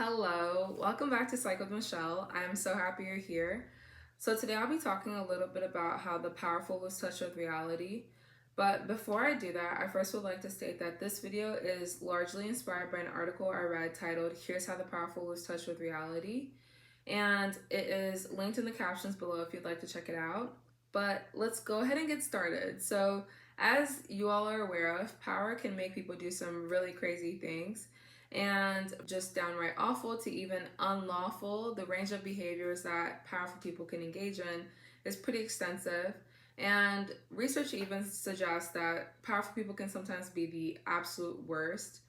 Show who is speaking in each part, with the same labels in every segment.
Speaker 1: Hello, welcome back to Psych with Michelle. I'm so happy you're here. So, today I'll be talking a little bit about how the powerful lose touch with reality. But before I do that, I first would like to state that this video is largely inspired by an article I read titled "Here's How the Powerful Lose Touch with Reality." And it is linked in the captions below if you'd like to check it out. But let's go ahead and get started. So, as you all are aware of, power can make people do some really crazy things and just downright awful to even unlawful. The range of behaviors that powerful people can engage in is pretty extensive. And research even suggests that powerful people can sometimes be the absolute worst.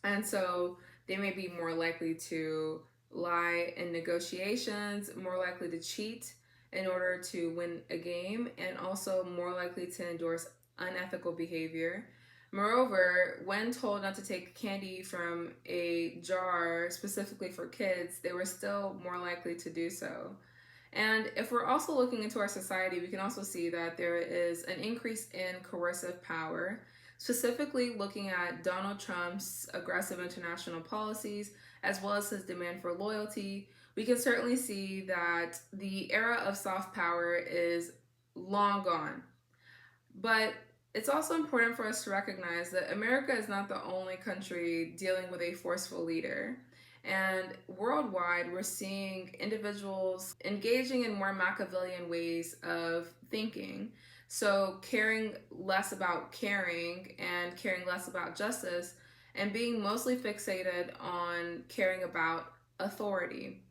Speaker 1: And so they may be more likely to lie in negotiations, more likely to cheat in order to win a game, and also more likely to endorse unethical behavior. Moreover, when told not to take candy from a jar specifically for kids, they were still more likely to do so. And if we're also looking into our society, we can also see that there is an increase in coercive power, specifically looking at Donald Trump's aggressive international policies as well as his demand for loyalty. We can certainly see that the era of soft power is long gone. But it's also important for us to recognize that America is not the only country dealing with a forceful leader. And worldwide, we're seeing individuals engaging in more Machiavellian ways of thinking. So, caring less about caring and caring less about justice, and being mostly fixated on caring about authority.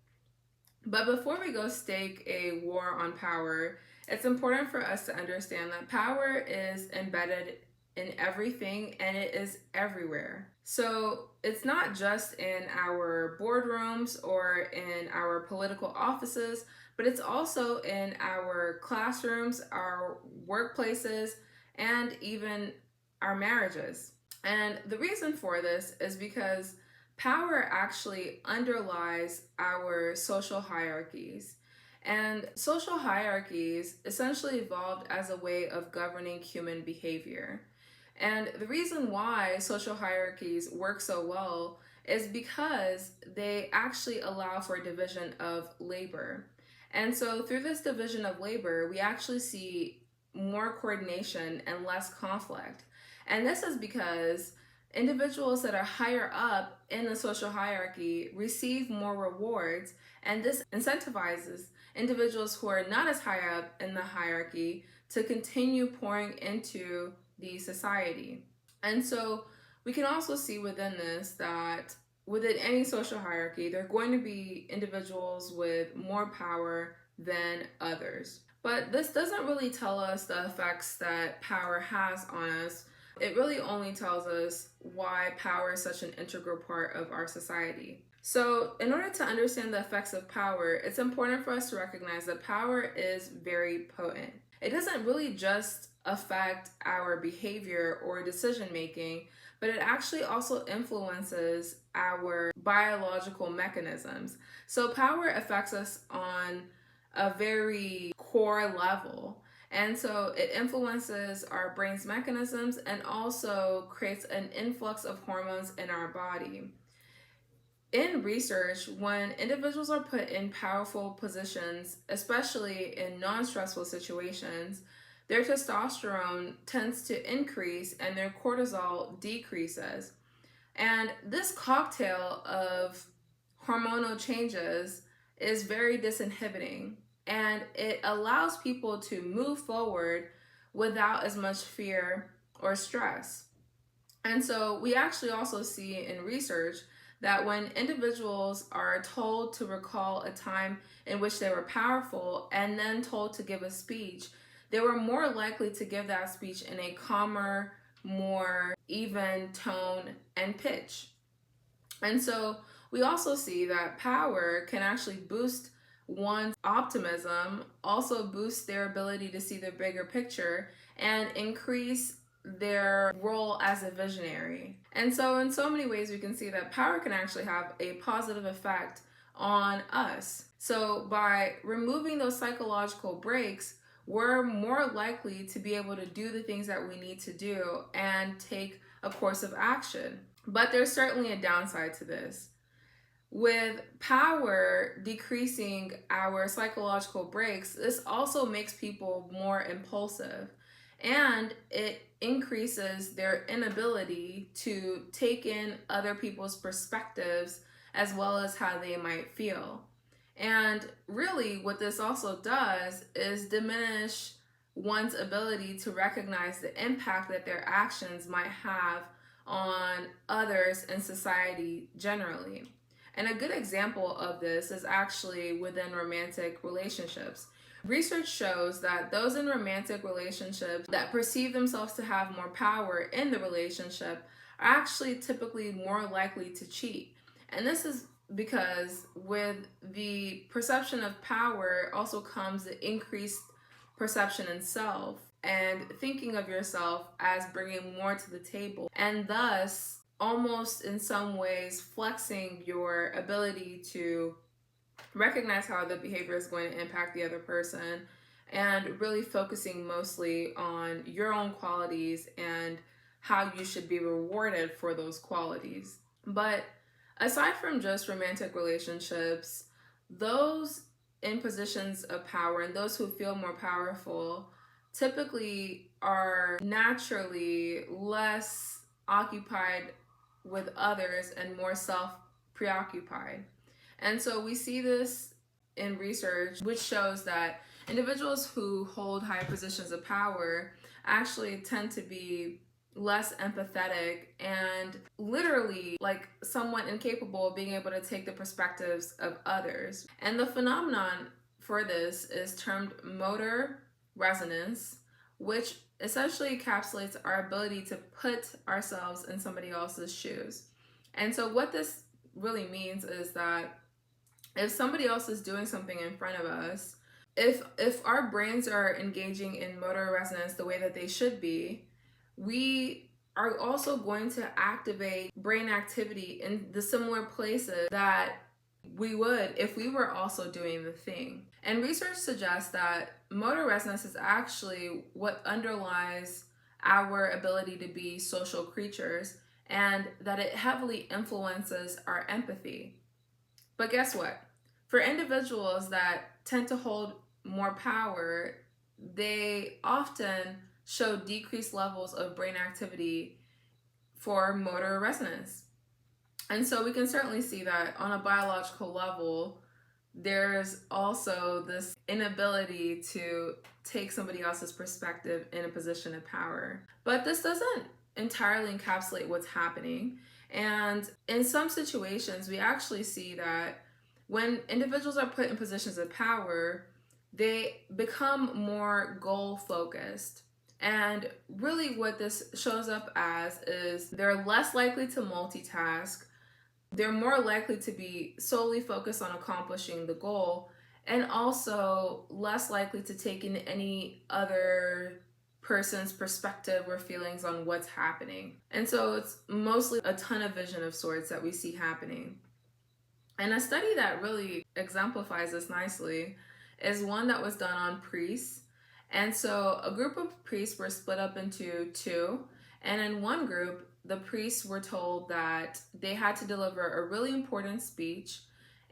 Speaker 1: But before we go stake a war on power, it's important for us to understand that power is embedded in everything and it is everywhere. So it's not just in our boardrooms or in our political offices, but it's also in our classrooms, our workplaces, and even our marriages. And the reason for this is because power actually underlies our social hierarchies. And social hierarchies essentially evolved as a way of governing human behavior. And the reason why social hierarchies work so well is because they actually allow for division of labor. And so through this division of labor, we actually see more coordination and less conflict. And this is because individuals that are higher up in the social hierarchy receive more rewards, and this incentivizes individuals who are not as high up in the hierarchy to continue pouring into the society. And so we can also see within this that within any social hierarchy, there are going to be individuals with more power than others. But this doesn't really tell us the effects that power has on us. It really only tells us why power is such an integral part of our society. So, in order to understand the effects of power, it's important for us to recognize that power is very potent. It doesn't really just affect our behavior or decision making, but it actually also influences our biological mechanisms. So, power affects us on a very core level. And so it influences our brain's mechanisms and also creates an influx of hormones in our body. In research, when individuals are put in powerful positions, especially in non-stressful situations, their testosterone tends to increase and their cortisol decreases. And this cocktail of hormonal changes is very disinhibiting, and it allows people to move forward without as much fear or stress. And so we actually also see in research that when individuals are told to recall a time in which they were powerful and then told to give a speech, they were more likely to give that speech in a calmer, more even tone and pitch. And so we also see that power can actually boost one's optimism, also boost their ability to see the bigger picture, and increase their role as a visionary. And so in so many ways we can see that power can actually have a positive effect on us. So by removing those psychological breaks, we're more likely to be able to do the things that we need to do and take a course of action. But there's certainly a downside to this. With power decreasing our psychological brakes, this also makes people more impulsive, and it increases their inability to take in other people's perspectives as well as how they might feel. And really, what this also does is diminish one's ability to recognize the impact that their actions might have on others and society generally. And a good example of this is actually within romantic relationships. Research shows that those in romantic relationships that perceive themselves to have more power in the relationship are actually typically more likely to cheat. And this is because with the perception of power also comes the increased perception in self and thinking of yourself as bringing more to the table, and thus almost in some ways flexing your ability to recognize how the behavior is going to impact the other person, and really focusing mostly on your own qualities and how you should be rewarded for those qualities. But aside from just romantic relationships, those in positions of power and those who feel more powerful typically are naturally less occupied with others and more self preoccupied. And so we see this in research, which shows that individuals who hold high positions of power actually tend to be less empathetic and literally like somewhat incapable of being able to take the perspectives of others. And the phenomenon for this is termed motor resonance, which essentially encapsulates our ability to put ourselves in somebody else's shoes. And so what this really means is that if somebody else is doing something in front of us, if our brains are engaging in motor resonance the way that they should be, we are also going to activate brain activity in the similar places that we would if we were also doing the thing. And research suggests that motor resonance is actually what underlies our ability to be social creatures, and that it heavily influences our empathy. But guess what? For individuals that tend to hold more power, they often show decreased levels of brain activity for motor resonance. And so we can certainly see that on a biological level, there's also this inability to take somebody else's perspective in a position of power. But this doesn't entirely encapsulate what's happening. And in some situations, we actually see that when individuals are put in positions of power, they become more goal focused. And really, what this shows up as is they're less likely to multitask, they're more likely to be solely focused on accomplishing the goal, and also less likely to take in any other person's perspective or feelings on what's happening. And so it's mostly a tunnel vision of sorts that we see happening. And a study that really exemplifies this nicely is one that was done on priests. And so a group of priests were split up into two. And in one group, the priests were told that they had to deliver a really important speech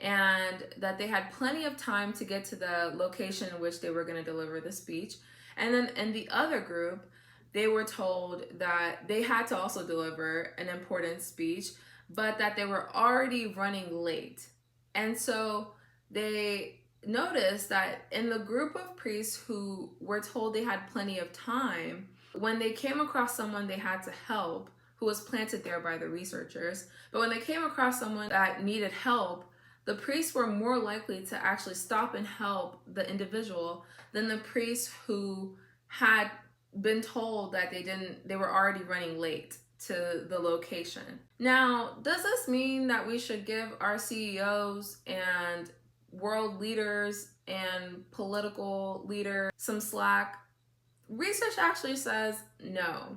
Speaker 1: and that they had plenty of time to get to the location in which they were going to deliver the speech. And then in the other group, they were told that they had to also deliver an important speech, but that they were already running late. And so they noticed that in the group of priests who were told they had plenty of time, when they came across someone they had to help, who was planted there by the researchers, but when they came across someone that needed help, the priests were more likely to actually stop and help the individual than the priests who had been told that they were already running late to the location. Now, does this mean that we should give our CEOs and world leaders and political leaders some slack? Research actually says no.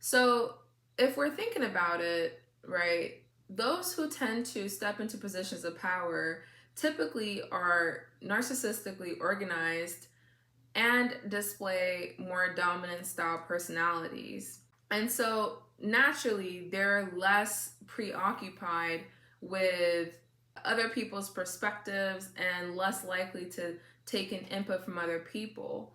Speaker 1: So if we're thinking about it, right, those who tend to step into positions of power typically are narcissistically organized and display more dominant style personalities. And so naturally, they're less preoccupied with other people's perspectives and less likely to take in input from other people.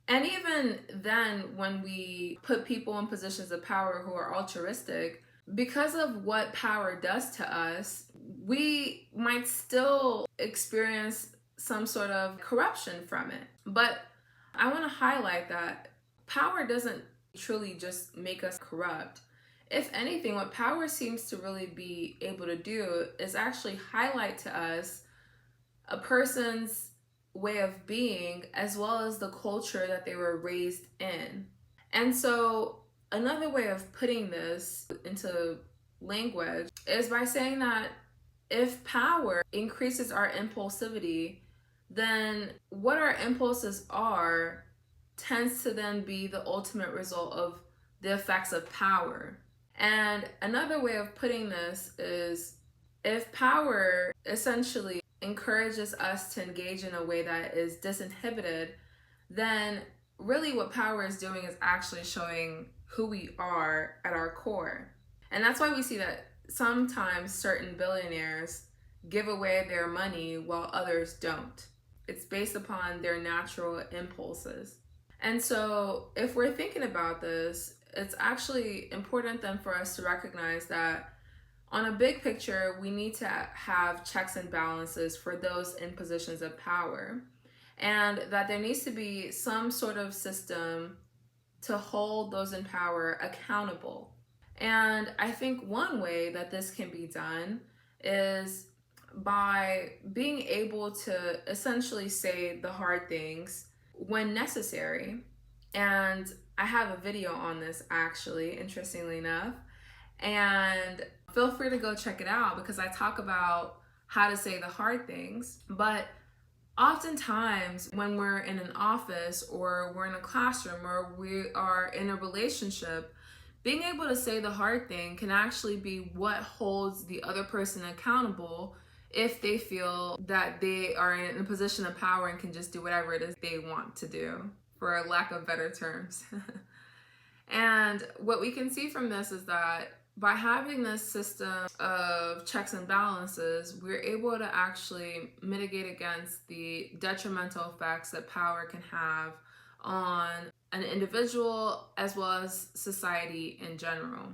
Speaker 1: And even then, when we put people in positions of power who are altruistic, because of what power does to us, we might still experience some sort of corruption from it. But I want to highlight that power doesn't truly just make us corrupt. If anything, what power seems to really be able to do is actually highlight to us a person's way of being as well as the culture that they were raised in. And so, another way of putting this into language is by saying that if power increases our impulsivity, then what our impulses are tends to then be the ultimate result of the effects of power. And another way of putting this is if power essentially encourages us to engage in a way that is disinhibited, then really what power is doing is actually showing who we are at our core. And that's why we see that sometimes certain billionaires give away their money while others don't. It's based upon their natural impulses. And so if we're thinking about this, it's actually important then for us to recognize that on a big picture, we need to have checks and balances for those in positions of power, and that there needs to be some sort of system to hold those in power accountable. And I think one way that this can be done is by being able to essentially say the hard things when necessary. And I have a video on this actually, interestingly enough. And feel free to go check it out because I talk about how to say the hard things. But oftentimes when we're in an office or we're in a classroom or we are in a relationship, being able to say the hard thing can actually be what holds the other person accountable if they feel that they are in a position of power and can just do whatever it is they want to do, for a lack of better terms. And what we can see from this is that by having this system of checks and balances, we're able to actually mitigate against the detrimental effects that power can have on an individual as well as society in general.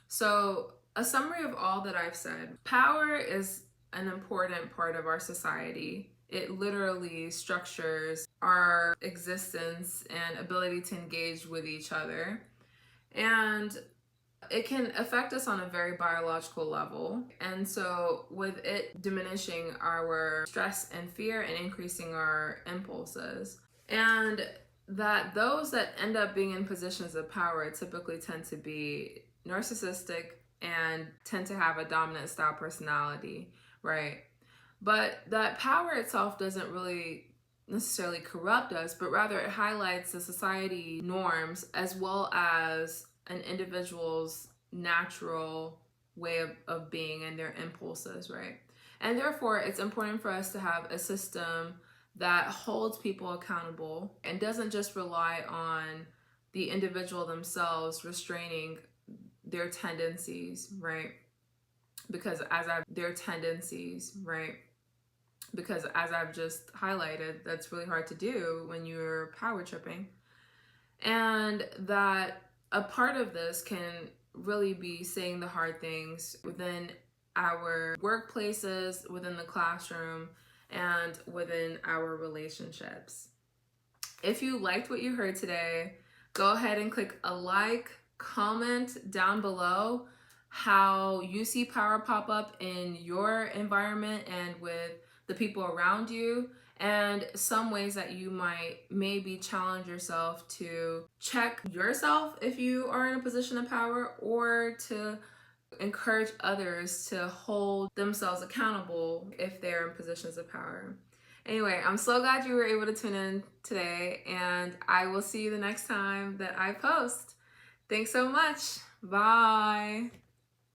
Speaker 1: So, a summary of all that I've said: power is an important part of our society. It literally structures our existence and ability to engage with each other. And it can affect us on a very biological level. And so with it diminishing our stress and fear and increasing our impulses. And that those that end up being in positions of power typically tend to be narcissistic and tend to have a dominant style personality, right? But that power itself doesn't really necessarily corrupt us, but rather it highlights the society norms as well as an individual's natural way of being and their impulses, right? And therefore, it's important for us to have a system that holds people accountable and doesn't just rely on the individual themselves restraining their tendencies, right? Because as I've just highlighted, that's really hard to do when you're power tripping. And that a part of this can really be saying the hard things within our workplaces, within the classroom, and within our relationships. If you liked what you heard today, go ahead and click a like, comment down below how you see power pop up in your environment and with the people around you, and some ways that you might maybe challenge yourself to check yourself if you are in a position of power, or to encourage others to hold themselves accountable if they're in positions of power. Anyway, I'm so glad you were able to tune in today, and I will see you the next time that I post. Thanks so much. Bye.